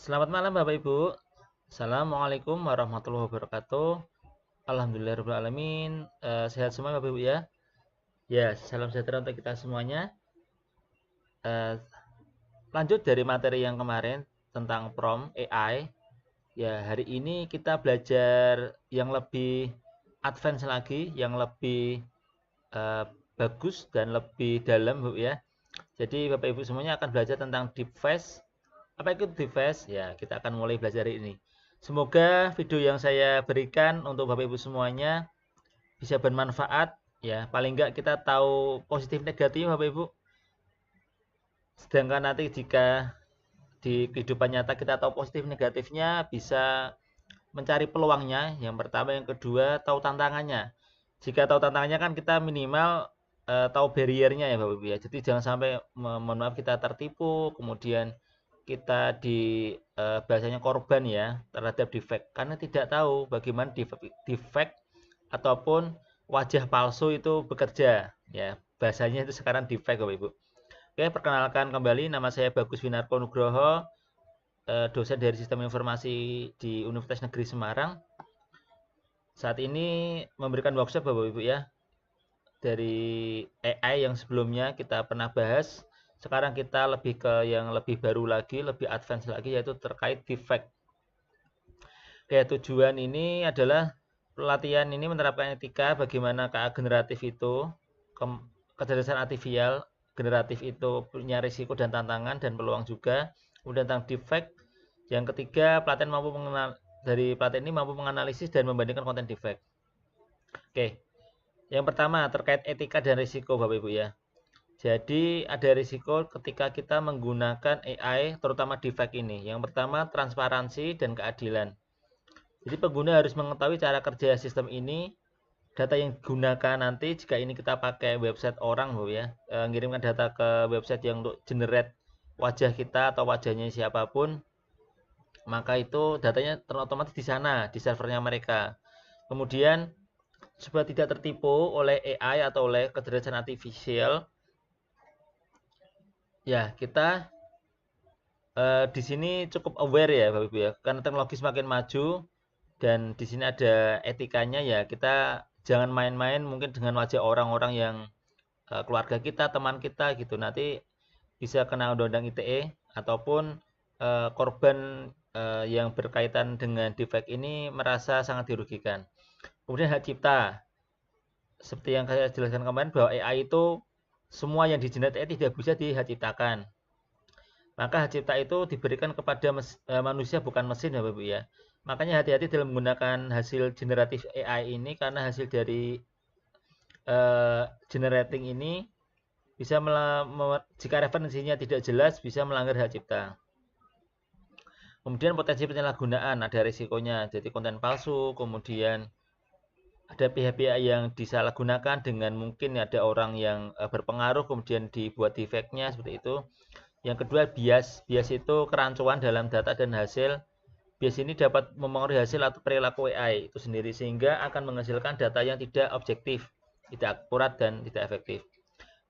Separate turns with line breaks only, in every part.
Selamat malam Bapak Ibu. Assalamualaikum warahmatullahi wabarakatuh. Alhamdulillahirrahmanirrahim. Sehat semua Bapak Ibu ya. Ya, salam sejahtera untuk kita semuanya. Eh, Lanjut dari materi yang kemarin tentang prompt AI. Ya, hari ini kita belajar yang lebih advance lagi, yang lebih eh, bagus dan lebih dalam Bu ya. Jadi Bapak Ibu semuanya akan belajar tentang deepfake. Apa itu device? Ya, kita akan mulai belajar hari ini. Semoga video yang saya berikan untuk Bapak Ibu semuanya bisa bermanfaat ya. Paling enggak kita tahu positif negatif Bapak Ibu. Sedangkan nanti jika di kehidupan nyata kita tahu positif negatifnya, bisa mencari peluangnya. Yang pertama, yang kedua tahu tantangannya. Jika tahu tantangannya kan kita minimal tahu barriernya ya Bapak Ibu ya. Jadi jangan sampai mohon maaf kita tertipu, kemudian kita di bahasanya korban ya terhadap defect karena tidak tahu bagaimana defect ataupun wajah palsu itu bekerja ya, bahasanya itu sekarang defect Bapak Ibu. Oke, perkenalkan kembali, nama saya Bagus Winarko Nugroho, dosen dari Sistem Informasi di Universitas Negeri Semarang. Saat ini memberikan workshop Bapak Ibu ya, dari AI yang sebelumnya kita pernah bahas. Sekarang kita lebih ke yang lebih baru lagi, lebih advance lagi, yaitu terkait defect. Oke, tujuan ini adalah pelatihan ini menerapkan etika bagaimana KA generatif itu, kecerdasan artifisial generatif itu punya risiko dan tantangan dan peluang juga. Kemudian tentang defect. Yang ketiga, pelatihan mampu mengenal dari pelatihan ini mampu menganalisis dan membandingkan konten defect. Oke, yang pertama terkait etika dan risiko Bapak Ibu ya. Jadi ada risiko ketika kita menggunakan AI terutama defect ini. Yang pertama transparansi dan keadilan. Jadi pengguna harus mengetahui cara kerja sistem ini, data yang digunakan nanti jika ini kita pakai website orang Bu ya, ngirimkan data ke website yang untuk generate wajah kita atau wajahnya siapapun, maka itu datanya otomatis di sana, di servernya mereka. Kemudian supaya tidak tertipu oleh AI atau oleh kecerdasan artifisial, ya kita di sini cukup aware ya Bapak Ibu ya, karena teknologi semakin maju dan di sini ada etikanya ya, kita jangan main-main mungkin dengan wajah orang-orang yang keluarga kita, teman kita gitu. Nanti bisa kena undang-undang ITE ataupun korban yang berkaitan dengan defect ini merasa sangat dirugikan. Kemudian hak cipta. Seperti yang saya jelaskan kemarin bahwa AI itu semua yang di-generate AI tidak bisa dihak ciptakan. Maka hak cipta itu diberikan kepada manusia bukan mesin ya Bapak ya. Makanya hati-hati dalam menggunakan hasil generatif AI ini karena hasil dari generating ini bisa jika referensinya tidak jelas bisa melanggar hak cipta. Kemudian potensi penyalahgunaan ada risikonya, jadi konten palsu, kemudian ada pihak-pihak yang disalahgunakan dengan mungkin ada orang yang berpengaruh kemudian dibuat defeknya seperti itu. Yang kedua bias, bias itu kerancuan dalam data dan hasil. Bias ini dapat mempengaruhi hasil atau perilaku AI itu sendiri sehingga akan menghasilkan data yang tidak objektif, tidak akurat dan tidak efektif.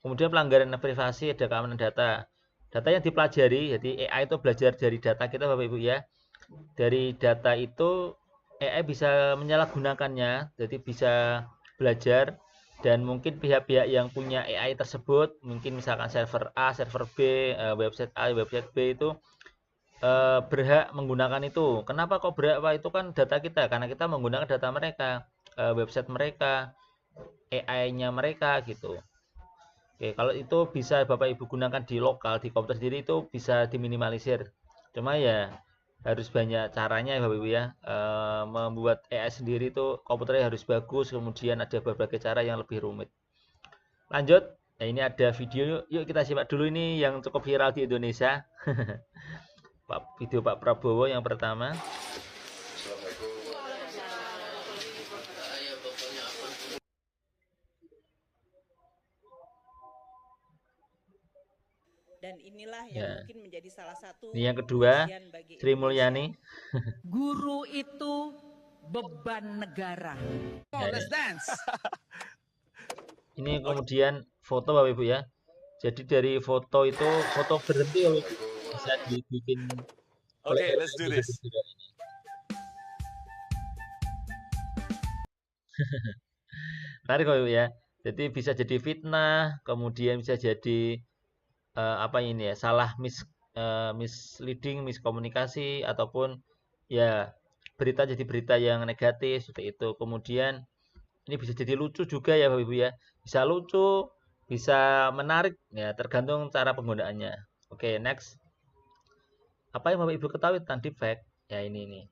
Kemudian pelanggaran privasi, ada keamanan data. Data yang dipelajari, jadi AI itu belajar dari data kita Bapak Ibu ya. Dari data itu AI bisa menyalahgunakannya, jadi bisa belajar dan mungkin pihak-pihak yang punya AI tersebut, mungkin misalkan server A, server B, website A, website B itu berhak menggunakan itu. Kenapa kok berhak? Pak, itu kan data kita, karena kita menggunakan data mereka, website mereka, AI-nya mereka gitu. Oke, kalau itu bisa Bapak Ibu gunakan di lokal, di komputer sendiri itu bisa diminimalisir. Cuma ya harus banyak caranya ya Bapak Ibu ya. Membuat AI sendiri itu komputernya harus bagus, kemudian ada berbagai cara yang lebih rumit. Lanjut, nah ini ada video, yuk kita simak dulu ini yang cukup viral di Indonesia. Video Pak Prabowo yang pertama.
Dan inilah yang
Ya.
mungkin menjadi salah satu
Ini yang kedua,
ujian bagi
Sri
Indonesia.
Mulyani.
Guru itu beban negara.
Oh, let's dance. Ini kemudian foto Bapak Ibu ya. Jadi dari foto itu foto berhenti Bapak Ibu bisa dibikin
Okay, let's do this.
Menarik kok Ibu ya. Jadi bisa jadi fitnah, kemudian bisa jadi apa ini ya, salah misleading, miskomunikasi ataupun ya berita jadi berita yang negatif seperti itu. Kemudian ini bisa jadi lucu juga ya Bapak Ibu ya. Bisa lucu, bisa menarik ya tergantung cara penggunaannya. Oke, next. Apa yang Bapak Ibu ketahui tentang deepfake? Ya ini nih.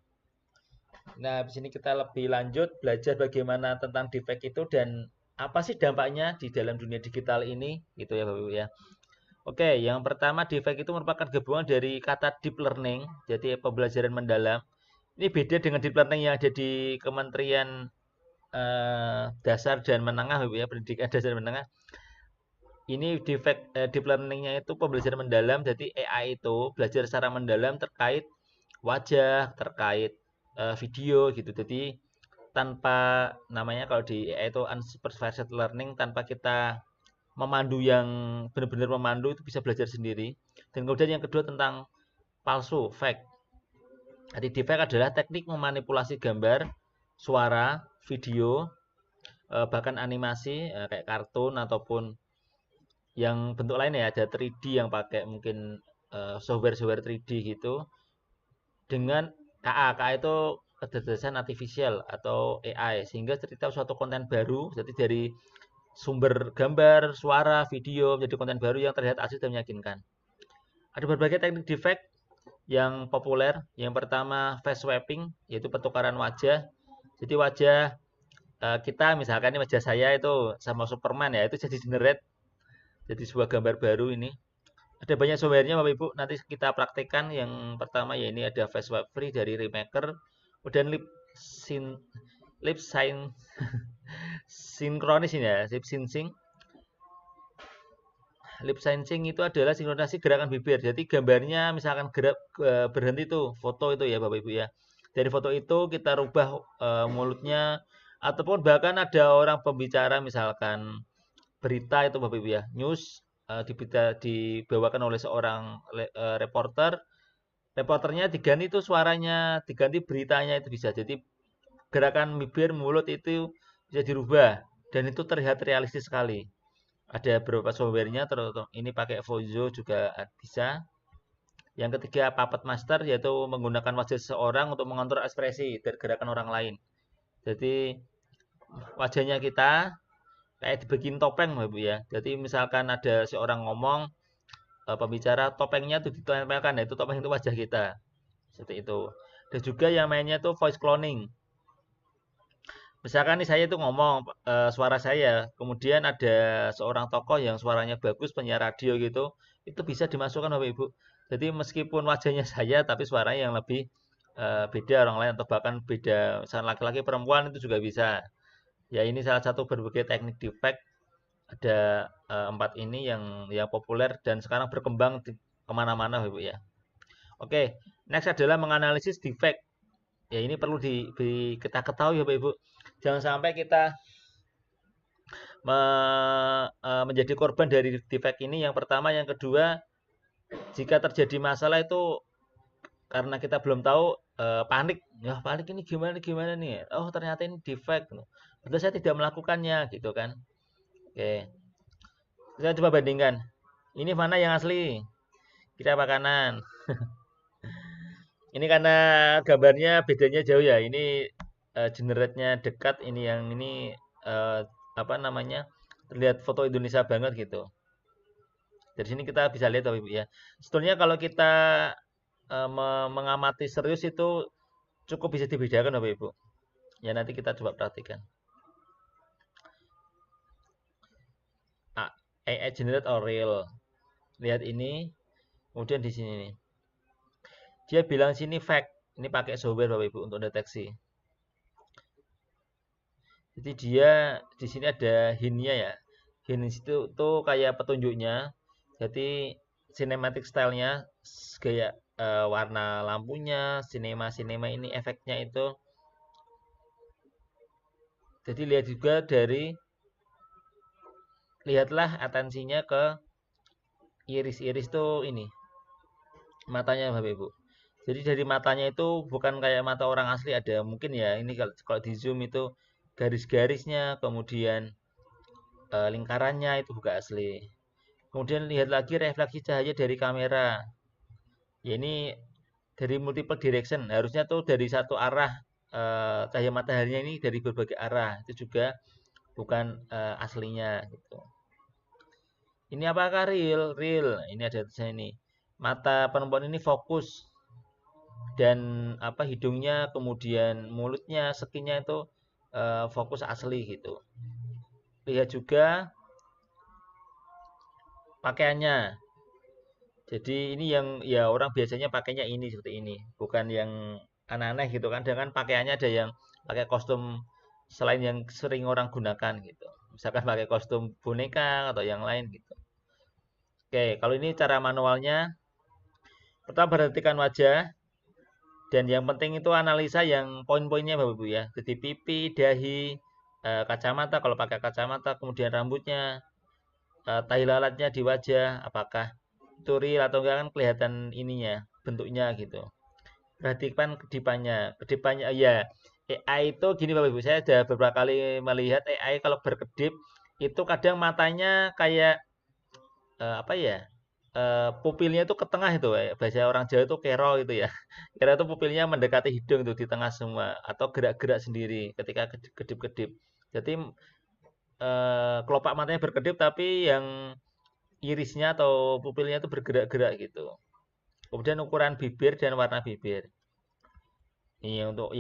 Nah, di sini kita lebih lanjut belajar bagaimana tentang deepfake itu dan apa sih dampaknya di dalam dunia digital ini, gitu ya Bapak Ibu ya. Oke, yang pertama deepfake itu merupakan gabungan dari kata deep learning, jadi pembelajaran mendalam. Ini beda dengan deep learning yang ada di Kementerian Dasar dan Menengah, Bapak Ibu ya, Pendidikan Dasar dan Menengah. Ini deep learning-nya itu pembelajaran mendalam, jadi AI itu belajar secara mendalam terkait wajah, terkait video gitu. Jadi tanpa namanya kalau di AI itu unsupervised learning, tanpa kita memandu yang benar-benar memandu itu bisa belajar sendiri. Dan kemudian yang kedua tentang palsu, fake. Jadi deepfake adalah teknik memanipulasi gambar, suara, video, bahkan animasi kayak kartun ataupun yang bentuk lain ya, ada 3D yang pakai mungkin software 3D gitu dengan KA. KA itu kecerdasan artificial atau AI sehingga cerita suatu konten baru, jadi dari sumber gambar, suara, video menjadi konten baru yang terlihat asli dan meyakinkan. Ada berbagai teknik deepfake yang populer. Yang pertama face swapping, yaitu pertukaran wajah. Jadi wajah kita misalkan ini wajah saya itu sama Superman ya, itu jadi generate jadi sebuah gambar baru ini. Ada banyak softwarenya Bapak Ibu, nanti kita praktekkan. Yang pertama ya ini ada face swap free dari Remaker, kemudian lip sync sinkronis ini ya, lip syncing. Lip syncing itu adalah sinkronisasi gerakan bibir. Jadi gambarnya misalkan gerak berhenti tuh foto itu ya Bapak Ibu ya. Dari foto itu kita rubah mulutnya ataupun bahkan ada orang pembicara misalkan berita itu Bapak Ibu ya, news dibawakan oleh seorang reporter. Reporternya diganti tuh suaranya, diganti beritanya itu bisa. Jadi gerakan bibir, mulut itu bisa dirubah dan itu terlihat realistis sekali. Ada beberapa softwarenya, terutama ini pakai Vozo juga bisa. Yang ketiga Puppet Master, yaitu menggunakan wajah seseorang untuk mengontrol ekspresi dan gerakan orang lain. Jadi wajahnya kita kayak dibikin topeng Bapak ya. Jadi misalkan ada seorang ngomong pembicara, topengnya itu ditempelkan, nah itu topeng itu wajah kita. Seperti itu. Dan juga yang mainnya itu voice cloning. Misalkan nih saya itu ngomong suara saya, kemudian ada seorang tokoh yang suaranya bagus, penyiar radio gitu, itu bisa dimasukkan Bapak Ibu. Jadi meskipun wajahnya saya, tapi suaranya yang lebih beda orang lain atau bahkan beda, misalnya laki-laki perempuan itu juga bisa. Ya ini salah satu berbagai teknik deepfake. Ada 4 ini yang populer dan sekarang berkembang kemana-mana Bapak Ibu ya. Oke, next adalah menganalisis deepfake. Ya ini perlu kita ketahui Bapak Ibu. Jangan sampai kita menjadi korban dari deepfake ini. Yang pertama, yang kedua, jika terjadi masalah itu karena kita belum tahu panik. Ya panik ini gimana nih? Oh ternyata ini deepfake. Padahal saya tidak melakukannya gitu kan. Oke, kita coba bandingkan. Ini mana yang asli? Kira apa kanan? Ini karena gambarnya bedanya jauh ya. Ini generate-nya dekat, ini yang ini apa namanya? Terlihat foto Indonesia banget gitu. Dari sini kita bisa lihat Bapak Ibu ya. Sebetulnya kalau kita mengamati serius itu cukup bisa dibedakan Bapak Ibu. Ya nanti kita coba perhatikan. AI generate or real. Lihat ini. Kemudian di sini nih. Dia bilang sini fake. Ini pakai software Bapak Ibu untuk deteksi. Jadi dia di sini ada hint-nya ya. Hint itu tuh kayak petunjuknya. Jadi cinematic style-nya gaya warna lampunya, sinema ini efeknya itu. Jadi lihat juga dari lihatlah atensinya ke iris tuh ini. Matanya Bapak Ibu. Jadi dari matanya itu bukan kayak mata orang asli, ada mungkin ya ini kalau di zoom itu garis-garisnya, kemudian lingkarannya itu bukan asli. Kemudian lihat lagi refleksi cahaya dari kamera. Ya ini dari multiple direction, harusnya tuh dari satu arah, cahaya mataharinya ini dari berbagai arah. Itu juga bukan aslinya gitu. Ini apakah real? Real. Ini ada tulisannya ini. Mata perempuan ini fokus dan apa hidungnya, kemudian mulutnya, skinnya itu fokus asli gitu. Lihat juga pakaiannya. Jadi ini yang ya orang biasanya pakainya ini seperti ini, bukan yang aneh-aneh gitu kan. Dengan pakaiannya ada yang pakai kostum selain yang sering orang gunakan gitu. Misalkan pakai kostum boneka atau yang lain gitu. Oke, kalau ini cara manualnya, pertama perhatikan wajah dan yang penting itu analisa yang poin-poinnya Bapak Ibu ya. Jadi pipi, dahi, kacamata kalau pakai kacamata, kemudian rambutnya, tahi lalatnya di wajah, apakah itu real atau enggak kan kelihatan ininya, bentuknya gitu. Perhatikan kedipannya. Kedipannya ya AI itu gini Bapak Ibu, saya sudah beberapa kali melihat AI kalau berkedip itu kadang matanya kayak apa ya? Pupilnya itu ke tengah itu ya. Bahasa orang Jawa itu kero itu ya. Kero itu pupilnya mendekati hidung itu di tengah semua atau gerak-gerak sendiri ketika kedip-kedip. Jadi kelopak matanya berkedip tapi yang irisnya atau pupilnya itu bergerak-gerak gitu. Kemudian ukuran bibir dan warna bibir. Ini untuk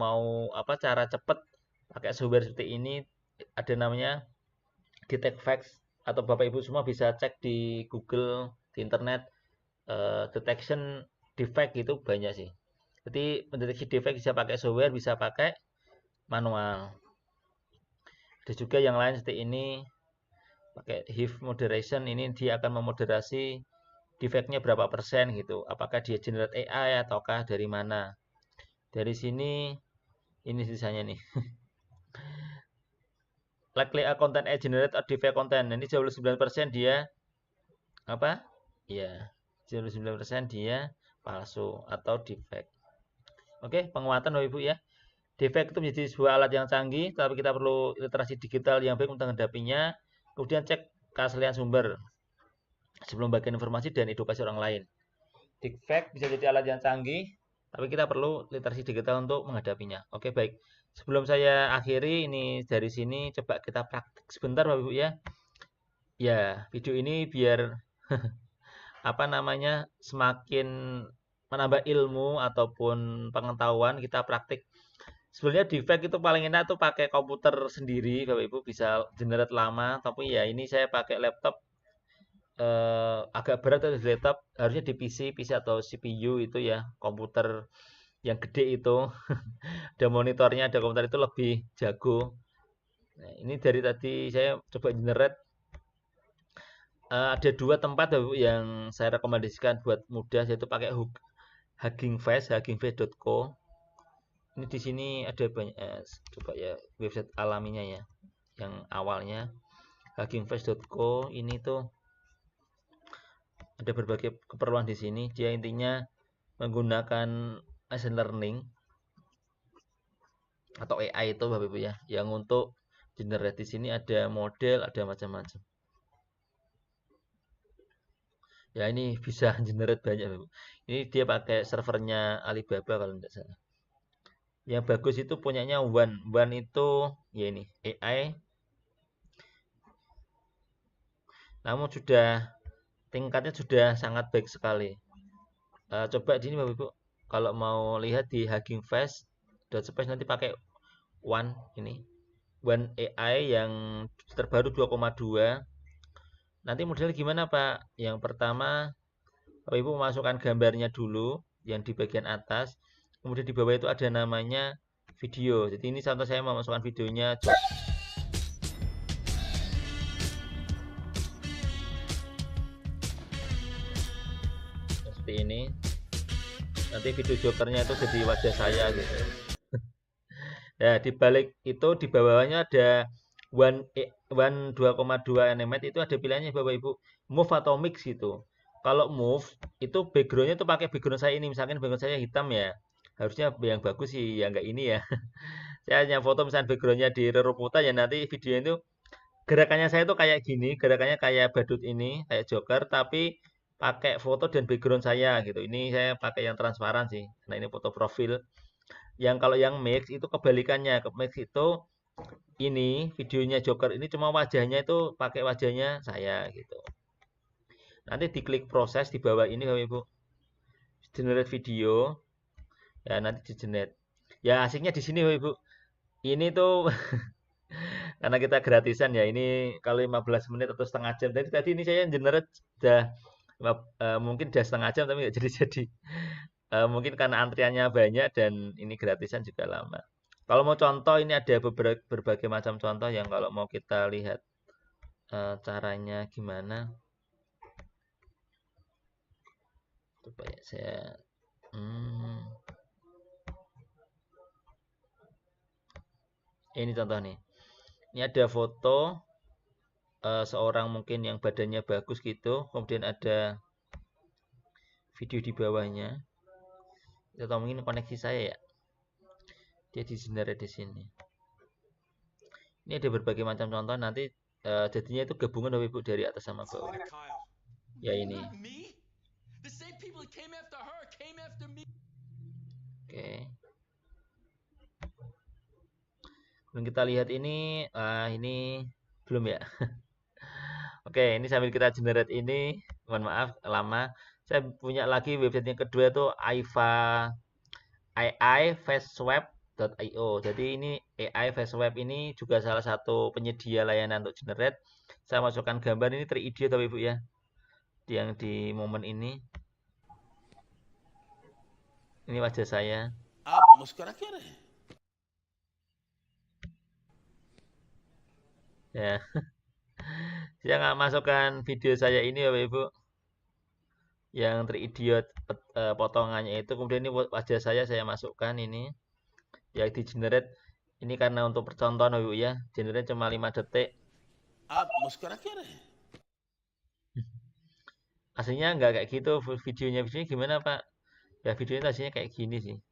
mau apa cara cepet pakai software seperti ini ada namanya Detect Facts atau Bapak Ibu semua bisa cek di Google, di internet detection defect itu banyak sih. Jadi mendeteksi defect bisa pakai software, bisa pakai manual. Ada juga yang lain seperti ini pakai Hive moderation, ini dia akan memoderasi defectnya berapa persen gitu. Apakah dia generate AI ataukah dari mana? Dari sini ini sisanya nih. Likely a content AI generate or defect content. Ini 99% dia apa? Ya, 99% dia palsu atau defect. Oke, penguatan Bapak Ibu ya. Defect itu menjadi sebuah alat yang canggih, tapi kita perlu literasi digital yang baik untuk menghadapinya. Kemudian cek keaslian sumber sebelum bagian informasi dan edukasi orang lain. Defect bisa jadi alat yang canggih, tapi kita perlu literasi digital untuk menghadapinya. Oke, baik. Sebelum saya akhiri, ini dari sini coba kita praktik sebentar Bapak Ibu ya. Ya, video ini biar apa namanya semakin menambah ilmu ataupun pengetahuan kita praktik. Sebenarnya defect itu paling enak tuh pakai komputer sendiri, Bapak Ibu bisa generate lama. Tapi ya ini saya pakai laptop agak berat di laptop, harusnya di PC atau CPU itu ya, komputer yang gede itu. Ada monitornya, ada komputer itu lebih jago. Nah, ini dari tadi saya coba generate ada dua tempat yang saya rekomendasikan buat mudah yaitu pakai Hugging Face, huggingface.co. Ini di sini ada banyak coba ya website alaminya ya. Yang awalnya huggingface.co ini tuh ada berbagai keperluan di sini. Dia intinya menggunakan machine learning atau AI itu Bapak Ibu ya, yang untuk generate di sini ada model, ada macam-macam. Ya ini bisa generate banyak Bapak. Ini dia pakai servernya Alibaba kalau tidak salah. Yang bagus itu punyanya One itu ya ini AI. Namun sudah tingkatnya sudah sangat baik sekali. Coba di sini Bapak Ibu, kalau mau lihat di Hugging Face .space nanti pakai One ini. One AI yang terbaru 2,2. Nanti modelnya gimana Pak? Yang pertama Bapak Ibu memasukkan gambarnya dulu yang di bagian atas. Kemudian di bawah itu ada namanya video. Jadi ini contoh saya memasukkan videonya. Seperti ini. Nanti video jokernya itu jadi wajah saya gitu. Nah, di balik itu di bawahnya ada One 2,2 animate itu ada pilihannya Bapak Ibu, move atau mix gitu. kalau move itu backgroundnya itu pakai background saya ini, misalkan background saya hitam ya, harusnya yang bagus sih ya nggak ini ya. Saya hanya foto misalnya backgroundnya di rerumputan ya, nanti videonya itu gerakannya saya tuh kayak gini, gerakannya kayak badut ini, kayak Joker, tapi pakai foto dan background saya gitu. Ini saya pakai yang transparan sih, nah ini foto profil. Yang kalau yang mix itu kebalikannya, ke mix itu ini videonya Joker ini cuma wajahnya itu pakai wajahnya saya gitu. Nanti diklik proses di bawah ini Bapak Ibu, generate video, ya nanti di generate. Ya asiknya di sini Bapak Ibu. Ini tuh karena kita gratisan ya, ini kalau 15 menit atau setengah jam. Tadi ini saya generate sudah mungkin udah setengah jam tapi nggak jadi-jadi. Mungkin karena antriannya banyak dan ini gratisan juga lama. Kalau mau contoh ini ada berbagai macam contoh yang kalau mau kita lihat caranya gimana. Coba ya saya ini contoh nih. Ini ada foto seorang mungkin yang badannya bagus gitu, kemudian ada video di bawahnya. Kita tahu mungkin koneksi saya ya. Dia di generate di sini. Ini ada berbagai macam contoh, nanti jadinya itu gabungan Bapak Ibu dari atas sama bawah. Ya ini. Oke. Dan kita lihat ini, ini belum ya. Oke, ini sambil kita generate ini, mohon maaf lama. Saya punya lagi website yang kedua tuh AI-faceweb.io. Jadi ini AI Faceweb ini juga salah satu penyedia layanan untuk generate. Saya masukkan gambar ini 3D Bapak Ibu ya. Yang di momen ini. Ini wajah saya. Ya. Saya nggak masukkan video saya ini Bapak Ibu. Yang teridiot potongannya itu, kemudian ini wajah saya masukkan ini. Ya di generate ini karena untuk percontohan Bapak Ibu ya. Generate cuma 5 detik. Aslinya nggak kayak gitu videonya gimana Pak? Ya videonya aslinya kayak gini sih.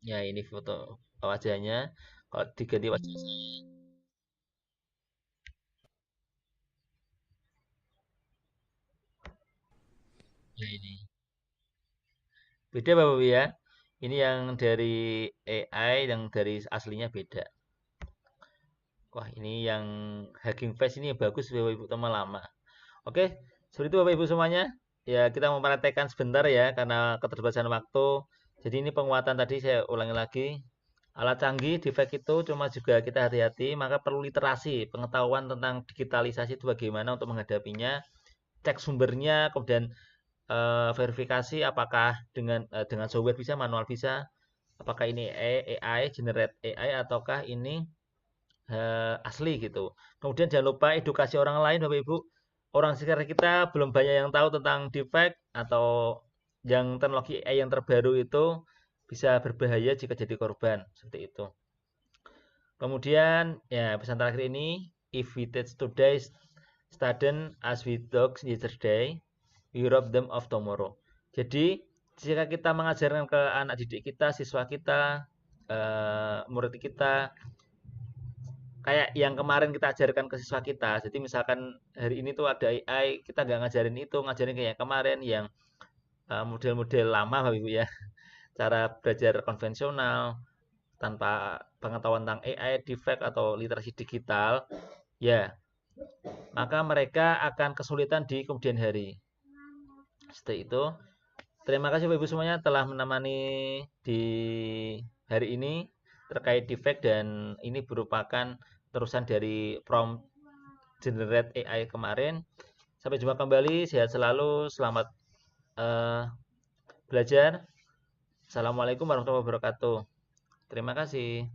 Ya ini foto wajahnya. Kalau diganti wajah saya. Ya ini. Beda Bapak Ibu ya. Ini yang dari AI, yang dari aslinya beda. Wah ini yang Hugging Face ini bagus Bapak Ibu teman lama. Oke, seperti itu Bapak Ibu semuanya. Ya kita mempraktekkan sebentar ya karena keterbatasan waktu. Jadi ini penguatan tadi saya ulangi lagi. Alat canggih defect itu cuma juga kita hati-hati, maka perlu literasi, pengetahuan tentang digitalisasi itu bagaimana untuk menghadapinya, cek sumbernya, kemudian verifikasi apakah dengan software bisa, manual bisa, apakah ini AI, generate AI ataukah ini asli gitu. Kemudian jangan lupa edukasi orang lain Bapak Ibu. Orang sekitar kita belum banyak yang tahu tentang defect atau yang teknologi AI yang terbaru itu bisa berbahaya jika jadi korban seperti itu. Kemudian ya pesan terakhir ini, if we teach today student as we dogs yesterday, we rob them of tomorrow. Jadi jika kita mengajarkan ke anak didik kita, siswa kita, murid kita kayak yang kemarin kita ajarkan ke siswa kita. Jadi misalkan hari ini tuh ada AI, kita nggak ngajarin itu, ngajarin kayak kemarin yang model-model lama Bapak Ibu ya. Cara belajar konvensional tanpa pengetahuan tentang AI, defect atau literasi digital, ya maka mereka akan kesulitan di kemudian hari. Seperti itu. Terima kasih Bapak Ibu semuanya telah menemani di hari ini terkait defect, dan ini merupakan terusan dari prompt generate AI kemarin. Sampai jumpa kembali, sehat selalu, selamat belajar. Assalamualaikum warahmatullahi wabarakatuh. Terima kasih.